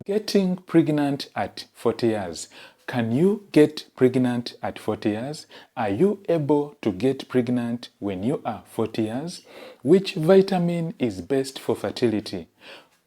Getting pregnant at 40 years. Can you get pregnant at 40 years? Are you able to get pregnant when you are 40 years? Which vitamin is best for fertility?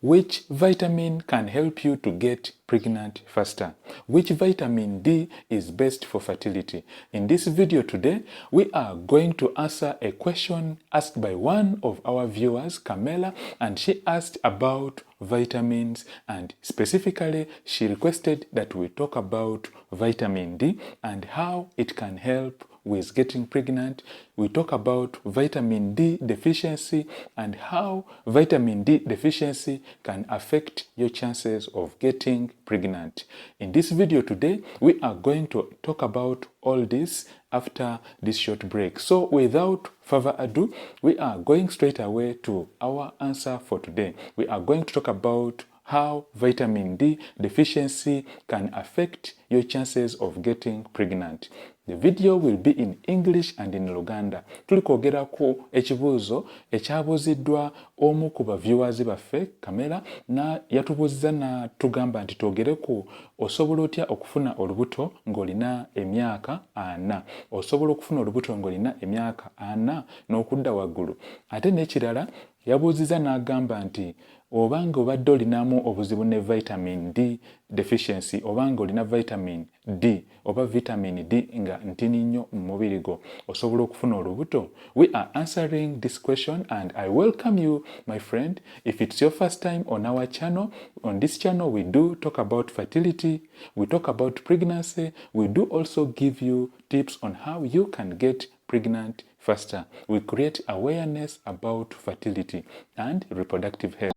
Which vitamin can help you to get pregnant faster? Which vitamin D is best for fertility? In this video today, we are going to answer a question asked by one of our viewers, Camilla, and she asked about vitamins, and specifically she requested that we talk about vitamin D and how it can help with getting pregnant. We talk about vitamin D deficiency and how vitamin D deficiency can affect your chances of getting pregnant. In this video today, we are going to talk about all this after this short break. So without further ado, we are going straight away to our answer for today. We are going to talk about how vitamin D deficiency can affect your chances of getting pregnant. The video will be in English and in Luganda. Tuli kwogerako ekibuuzo ekyabuuziddwa omu ku baviewers baffe Camilla, na yatubuuziza na tugamba nti twogereko osobola otya okufuna olubuto ng'olina emyaka 4. Osobola okufuna olubuto ng'olina emyaka 4 n'okudda waggulu. Ate n'ekirala yabuuziza n'agamba nti obanga obadde olinamu obuzibu ne vitamin D deficiency, obanga olina vitamin D oba vitamin D nga ntini nnyo mu mubiri gwo, osobola okufuna olubuto? We are answering this question and I welcome you, my friend. If it's your first time on our channel, on this channel we do talk about fertility, we talk about pregnancy, we do also give you tips on how you can get pregnant faster. We create awareness about fertility and reproductive health.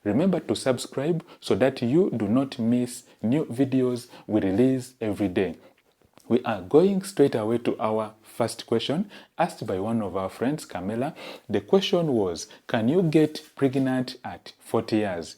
Remember to subscribe so that you do not miss new videos we release every day. We are going straight away to our first question asked by one of our friends, Camilla. The question was, can you get pregnant at 40 years?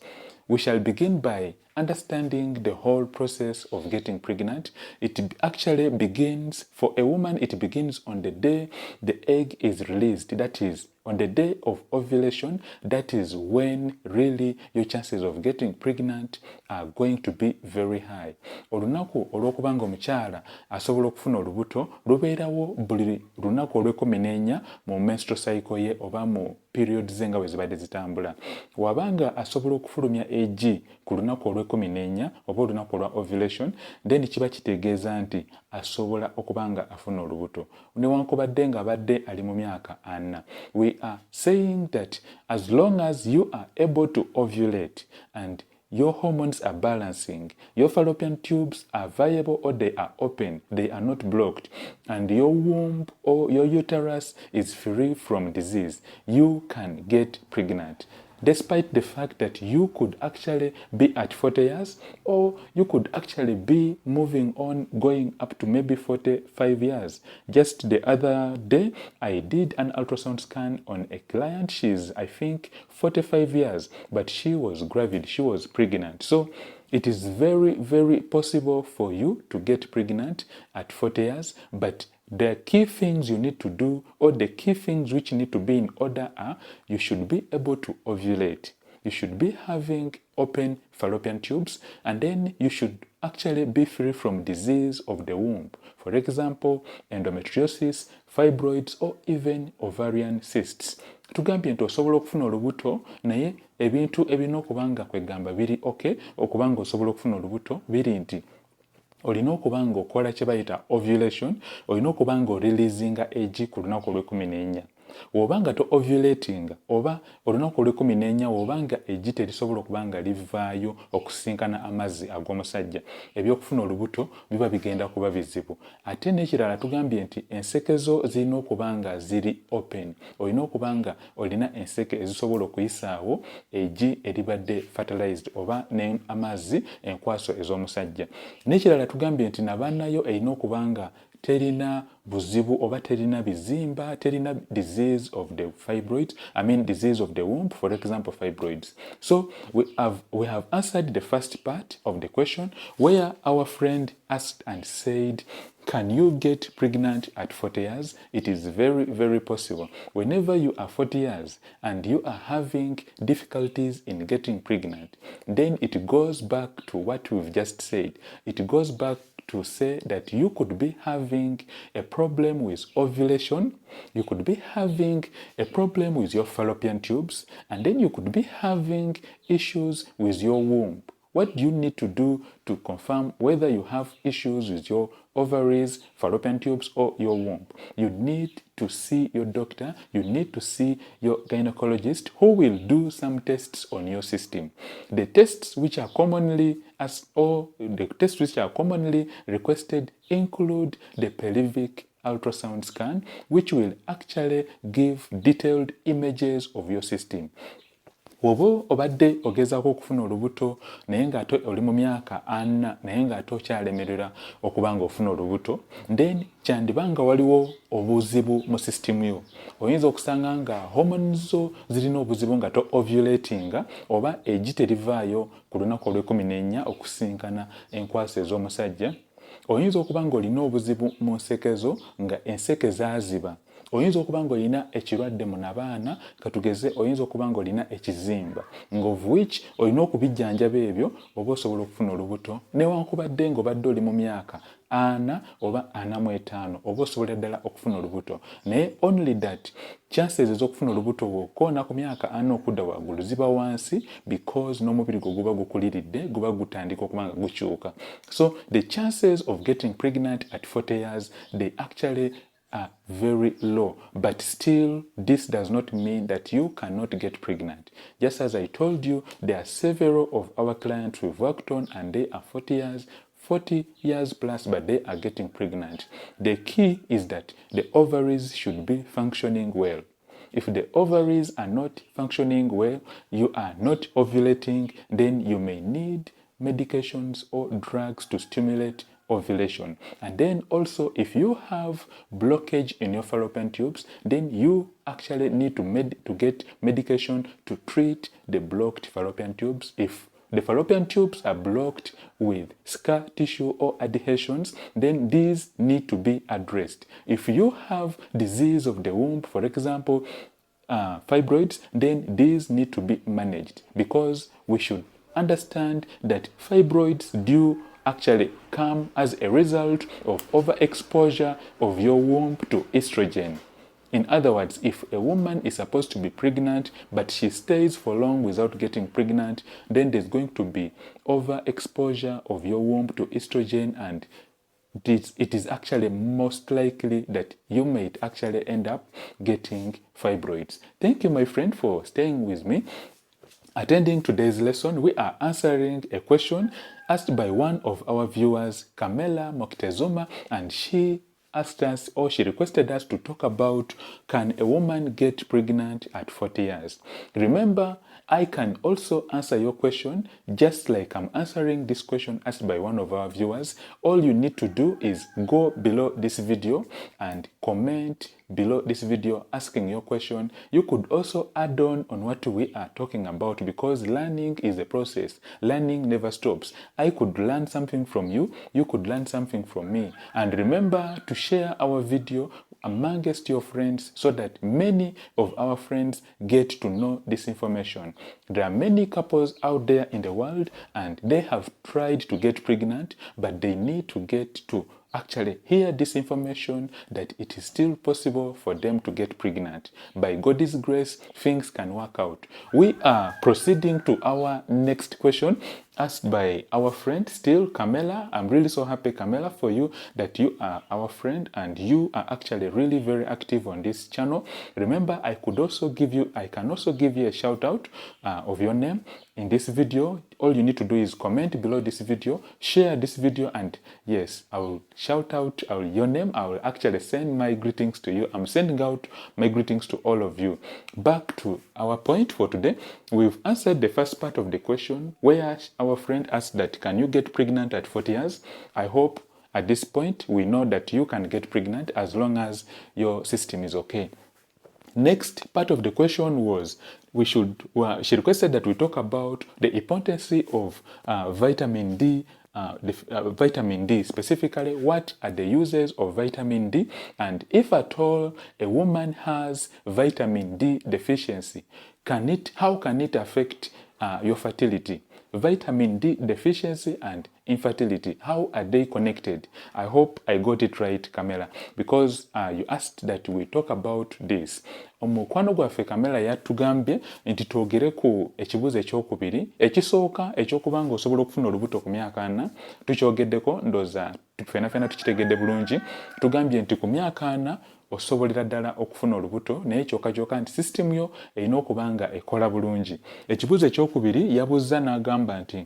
We shall begin by understanding the whole process of getting pregnant. It actually begins, for a woman, it begins on the day the egg is released. That is, on the day of ovulation. That is when really your chances of getting pregnant are going to be very high. Olunaku olw'okubanga omukyala asobola okufuna olubuto lubeerawo buli lunaku olw'ekumina mu menstrual cycle ye oba mu periods ze nga bwe zibadde zitambula. Wabanga asobola okufulumya eggi ku lunaku olw'ekumina oba olunaku olwa ovulation, then kiba kitegeeza nti asobola okubanga afuna olubuto newankubadde nga abadde ali mu myaka 4. We are saying that as long as you are able to ovulate and your hormones are balancing, your fallopian tubes are viable or they are open, they are not blocked, and your womb or your uterus is free from disease, you can get pregnant. Despite the fact that you could actually be at 40 years or you could actually be moving on going up to maybe 45 years. Just the other day, I did an ultrasound scan on a client. She's, I think, 45 years, but she was gravid, she was pregnant. So it is very, very possible for you to get pregnant at 40 years, but the key things you need to do, or the key things which need to be in order, are you should be able to ovulate. You should be having open fallopian tubes, and then you should actually be free from disease of the womb. For example, endometriosis, fibroids, or even ovarian cysts. Tugambye nti osobola okufuna olubuto naye ebintu ebirina okubanga kwegamba biri okay okubanga osobola okufuna olubuto biri nti olina okubanga okola kye bayita ovulation, olina okubanga oreleasinga eggi ku lunaku olw'ekumina. wobanga to ovulating oba olunaku olw'14 wobanga eggi terisobola okubanga livaayo okusinkana amazzi ag'omusajja, ebyokufuna olubuto biba bigenda kuba bizibu. Ate n'ekirala tugambye nti ensekezo zirina okubanga ziri open, olina okubanga olina enseke ezisobola okuyisaawo eggi eribadde fertilized oba amazzi enkwaso ez'omusajja. N'ekirala tugambye nti nabaanayo erina okubanga terina buzibu oba terina bizimba, terina disease of the fibroids, disease of the womb, for example fibroids. So we have answered the first part of the question where our friend asked and said, can you get pregnant at 40 years? It is very, very possible. Whenever you are 40 years and you are having difficulties in getting pregnant, then it goes back to what we've just said. It goes back to say that you could be having a problem with ovulation, you could be having a problem with your fallopian tubes, and then you could be having issues with your womb. What do you need to do to confirm whether you have issues with your ovaries, fallopian tubes, or your womb? You need to see your doctor, you need to see your gynecologist who will do some tests on your system. The tests which are commonly requested include the pelvic ultrasound scan, which will actually give detailed images of your system. Wobo obadde ogezaako okufuna olubuto naye ng'ate oli mu myaka 4 naye ng'ate okyalemerera okubanga ofuna olubuto, then kyandibanga waliwo obuzibu mu system yo. Oyinza okusanga nga hormones zo zirina obuzibu nga to ovulating oba eggi terivaayo ku lunaku olw'14 okusinkana enkwaso ez'omusajja. Oyinza okuba ng'olina obuzibu mu nsekezo nga enseke zaaziba. Oyinza okuba ng'olina ekirwadde mu nabaana, katugeze oyinza okuba ng'olina ekizimba, of which olina okubijjanjaba ebyo oba osobola okufuna olubuto newankubadde ng'obadde oli mu myaka 4 oba 45 oba osobola ddala okufuna olubuto. Naye only that chances ez'okufuna olubuto bw'okoona ku myaka 4 okudda waggulu ziba wansi because n'omubiri gwo guba gukuliridde, guba gutandika okubanga gukyuka. So the chances of getting pregnant at 40 years, they actually are very low, but still this does not mean that you cannot get pregnant. Just as I told you, there are several of our clients we've worked on and they are 40 years plus, but they are getting pregnant. The key is that the ovaries should be functioning well. If the ovaries are not functioning well, you are not ovulating, then you may need medications or drugs to stimulate ovulation. And then also, if you have blockage in your fallopian tubes, then you actually need to get medication to treat the blocked fallopian tubes. If the fallopian tubes are blocked with scar tissue or adhesions, then these need to be addressed. If you have disease of the womb, for example, fibroids, then these need to be managed, because we should understand that fibroids do actually come as a result of overexposure of your womb to estrogen. In other words, if a woman is supposed to be pregnant but she stays for long without getting pregnant, then there's going to be overexposure of your womb to estrogen, and it is actually most likely that you might actually end up getting fibroids. Thank you, my friend, for staying with me. Attending today's lesson, we are answering a question asked by one of our viewers, Kamela Moktezuma, and she asked us, or she requested us to talk about, can a woman get pregnant at 40 years? Remember, I can also answer your question just like I'm answering this question asked by one of our viewers. All you need to do is go below this video and comment below this video asking your question. You could also add on what we are talking about, because learning is a process. Learning never stops. I could learn something from you, you could learn something from me. And remember to share our video amongst your friends so that many of our friends get to know this information. There are many couples out there in the world and they have tried to get pregnant, but they need to get to actually hear this information that it is still possible for them to get pregnant. By God's grace, things can work out. We are proceeding to our next question, asked by our friend still, Camilla. I'm really so happy, Camilla, for you that you are our friend and you are actually really very active on this channel. Remember, I can also give you a shout out of your name in this video. All you need to do is comment below this video, share this video, and yes, I will shout out your name. I will actually send my greetings to you. I'm sending out my greetings to all of you. Back to our point for today. We've answered the first part of the question where our friend asked that, can you get pregnant at 40 years? I hope at this point we know that you can get pregnant as long as your system is okay. Next part of the question was she requested that we talk about the importance of vitamin D. Vitamin D, specifically, what are the uses of vitamin D, and if at all a woman has vitamin D deficiency, how can it affect your fertility? Vitamin D deficiency and infertility, how are they connected? I hope I got it right, Camilla, because you asked that we talk about this. Omukwano gwaffe Camilla yatugambye nti twogere ku ekibuuzo ekyokubiri ekisooka ekyokubanga osobola okufuna olubuto ku myaka 4 tukyogeddeko ndooza fena tukitegedde bulungi. Tugambye nti ku myaka 4 osobolera ddala okufuna olubuto naye kyokka nti system yo erina okubanga ekola bulungi. Ekibuuzo ekyokubiri yabuuza n'agamba nti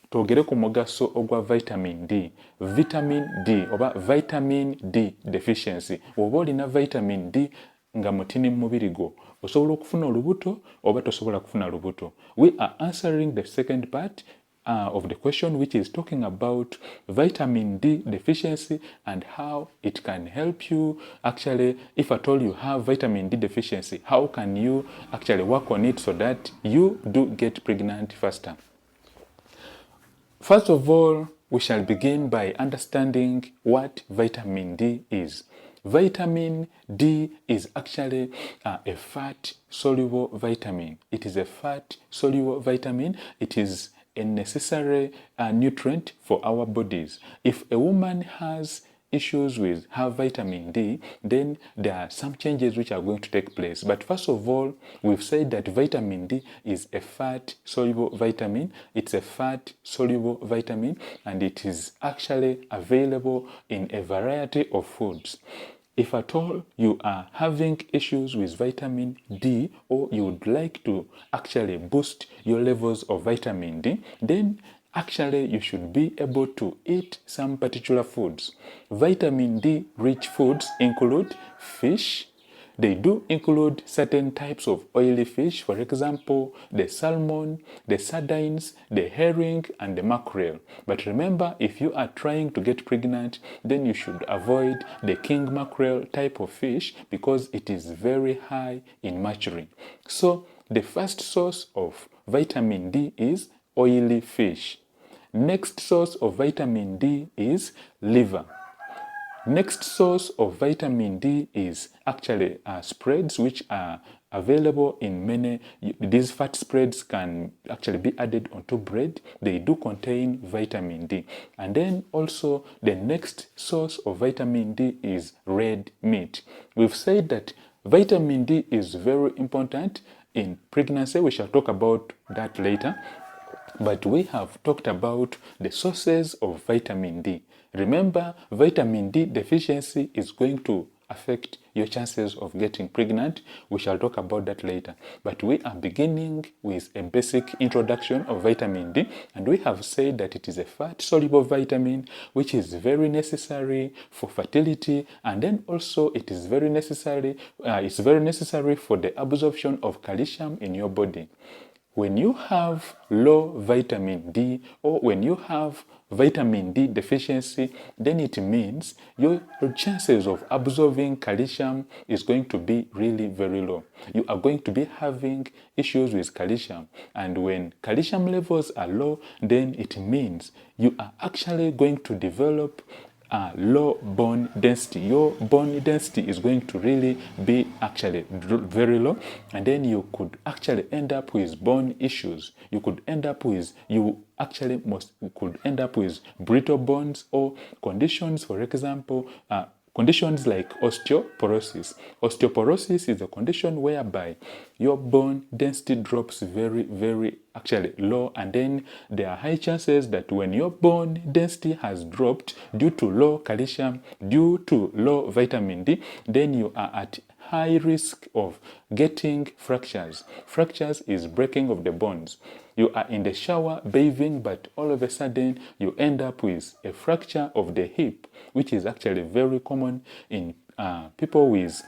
twogere ku mugaso ogwa vitamin D. Vitamin D oba vitamin D deficiency. Oba olina vitamin D nga mutini mu mubiri gwo osobola okufuna olubuto oba tosobola kufuna lubuto. We are answering the second part of the question, which is talking about vitamin D deficiency and how it can help you. Actually, if at all you have vitamin D deficiency, how can you actually work on it so that you do get pregnant faster? First of all, we shall begin by understanding what vitamin D is. Vitamin D is actually a fat-soluble vitamin. It is a fat-soluble vitamin. It is a necessary nutrient for our bodies. If a woman has issues with her vitamin D, then there are some changes which are going to take place. But first of all, we've said that vitamin D is a fat-soluble vitamin. It's a fat-soluble vitamin, and it is actually available in a variety of foods. If at all you are having issues with vitamin D, or you would like to actually boost your levels of vitamin D, then actually you should be able to eat some particular foods. Vitamin D rich foods include fish. They do include certain types of oily fish, for example, the salmon, the sardines, the herring, and the mackerel. But remember, if you are trying to get pregnant, then you should avoid the king mackerel type of fish because it is very high in mercury. So the first source of vitamin D is oily fish. Next source of vitamin D is liver. Next source of vitamin D is actually spreads, which are available in many. These fat spreads can actually be added onto bread. They do contain vitamin D. And then also the next source of vitamin D is red meat. We've said that vitamin D is very important in pregnancy. We shall talk about that later. But we have talked about the sources of vitamin D. Remember, vitamin D deficiency is going to affect your chances of getting pregnant. We shall talk about that later. But we are beginning with a basic introduction of vitamin D, and we have said that it is a fat-soluble vitamin which is very necessary for fertility, and then also it is very necessary. It's very necessary for the absorption of calcium in your body. When you have low vitamin D, or when you have vitamin D deficiency, then it means your chances of absorbing calcium is going to be really very low. You are going to be having issues with calcium, and when calcium levels are low, then it means you are actually going to develop low bone density. Your bone density is going to really be actually very low, and then you could actually end up with bone issues. You could end up with brittle bones or conditions, for example, Conditions like osteoporosis. Osteoporosis is a condition whereby your bone density drops very actually low, and then there are high chances that when your bone density has dropped due to low calcium, due to low vitamin D, then you are at high risk of getting fractures. Fractures is breaking of the bones. You are in the shower bathing, but all of a sudden you end up with a fracture of the hip, which is actually very common in people with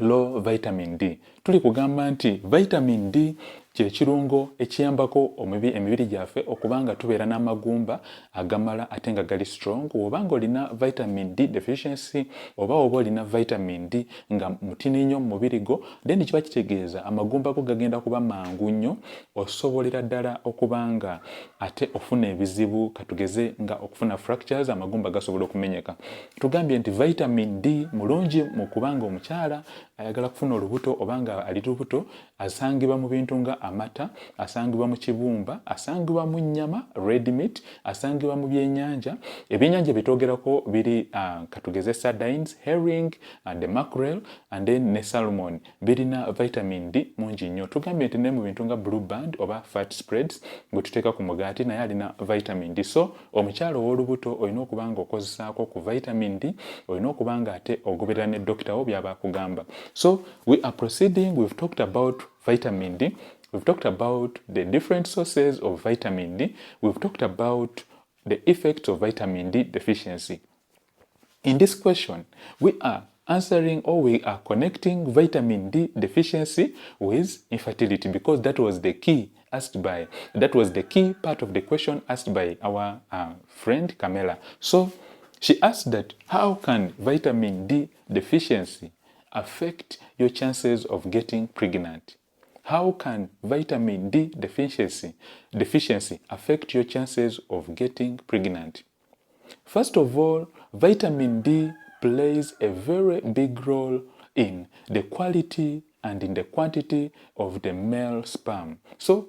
low vitamin D. Tuli kugamba nti vitamin D kyekirungo ekiyambako emibiri gyaffe okubanga tubeera n'amagumba agamala ate nga gali strong. Obanga olina vitamin D deficiency oba oba olina vitamin D nga mutini nnyo mu mubiri go, then kiba kitegeeza amagumba go gagenda kuba mangu nnyo, osobolera ddala okubanga ate ofuna ebizibu, katugeze nga okufuna fractures, amagumba gasobola okumenyeka. Tugambye nti vitamin D mulungi mu kubanga omukyala ayagala kufuna olubuto obanga ali lubuto, asangibwa mu bintu nga amata, asangibwa mu kibumba, asangibwa mu nnyama red meat, asangibwa mu byennyanja. Ebyennyanja bitwogerako biri katugeze sardines, herring, and mackerel, and then ne salmon birina vitamin D mungi nnyo. Tugambye nti ne mu bintu nga blue band oba fat spreads gwe tuteeka ku mugaati naye alina vitamin D. So omukyala ow'olubuto olina okubanga okozesaako ku vitamin D, olina okubanga ate ogoberera ne dokita wo byaba akugamba. So we are proceeding. We've talked about vitamin D. We've talked about the different sources of vitamin D. We've talked about the effects of vitamin D deficiency. In this question, we are answering, or we are connecting vitamin D deficiency with infertility, because that was the key part of the question asked by our friend Camilla. So she asked that how can vitamin D deficiency affect your chances of getting pregnant? How can vitamin D deficiency affect your chances of getting pregnant? First of all, vitamin D plays a very big role in the quality and in the quantity of the male sperm. So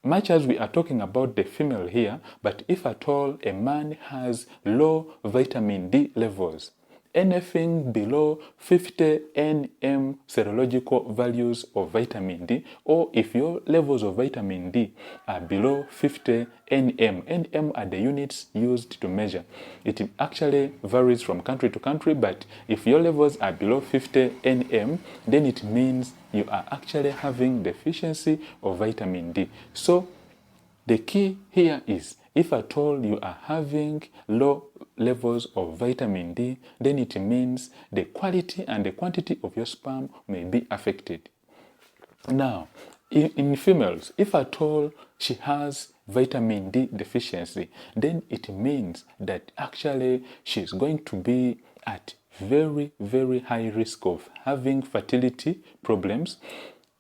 much as we are talking about the female here, but if at all a man has low vitamin D levels, anything below 50 nm serological values of vitamin D, or if your levels of vitamin D are below 50 nm are the units used to measure. It actually varies from country to country, but if your levels are below 50 nm, then it means you are actually having deficiency of vitamin D. So the key here is, if at all you are having low levels of vitamin D, then it means the quality and the quantity of your sperm may be affected. Now, in females, if at all she has vitamin D deficiency, then it means that actually she's going to be at very high risk of having fertility problems.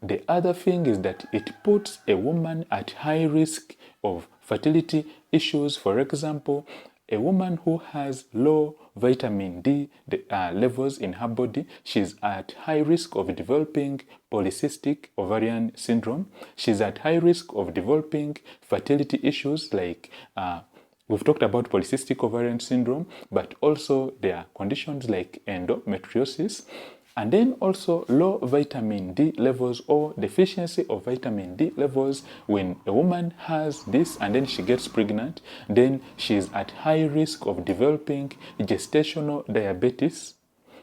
The other thing is that it puts a woman at high risk of fertility issues. For example, a woman who has low vitamin D levels in her body, she's at high risk of developing polycystic ovarian syndrome. She's at high risk of developing fertility issues like we've talked about polycystic ovarian syndrome, but also there are conditions like endometriosis. And then also low vitamin D levels or deficiency of vitamin D levels. When a woman has this and then she gets pregnant, then she is at high risk of developing gestational diabetes,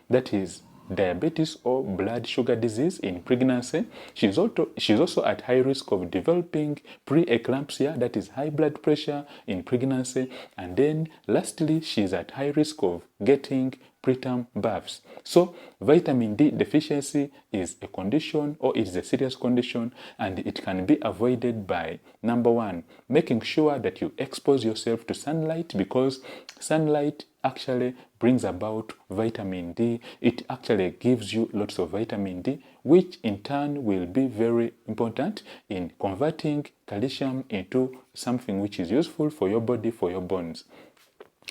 that is diabetes or blood sugar disease in pregnancy. She's also at high risk of developing preeclampsia, that is high blood pressure in pregnancy. And then lastly, she's at high risk of getting preterm births. So vitamin D deficiency is a condition, or it is a serious condition, and it can be avoided by, number one, making sure that you expose yourself to sunlight, because sunlight actually brings about vitamin D. It actually gives you lots of vitamin D, which in turn will be very important in converting calcium into something which is useful for your body, for your bones.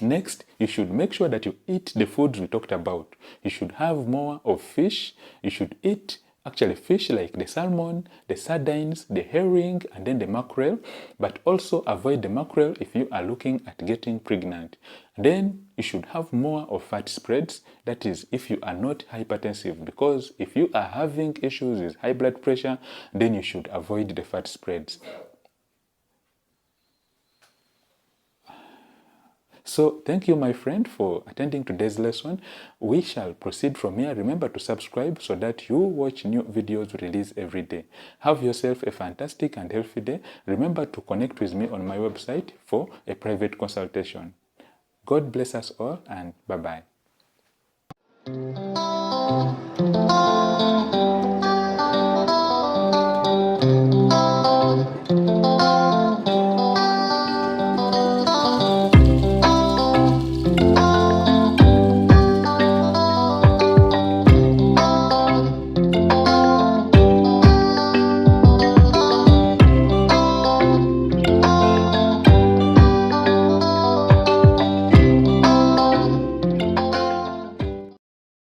Next, you should make sure that you eat the foods we talked about. You should have more of fish. You should eat actually fish like the salmon, the sardines, the herring, and then the mackerel, but also avoid the mackerel if you are looking at getting pregnant. Then you should have more of fat spreads, that is if you are not hypertensive, because if you are having issues with high blood pressure, then you should avoid the fat spreads. So thank you, my friend, for attending today's lesson. We shall proceed from here. Remember to subscribe so that you watch new videos released every day. Have yourself a fantastic and healthy day. Remember to connect with me on my website for a private consultation. God bless us all, and bye-bye.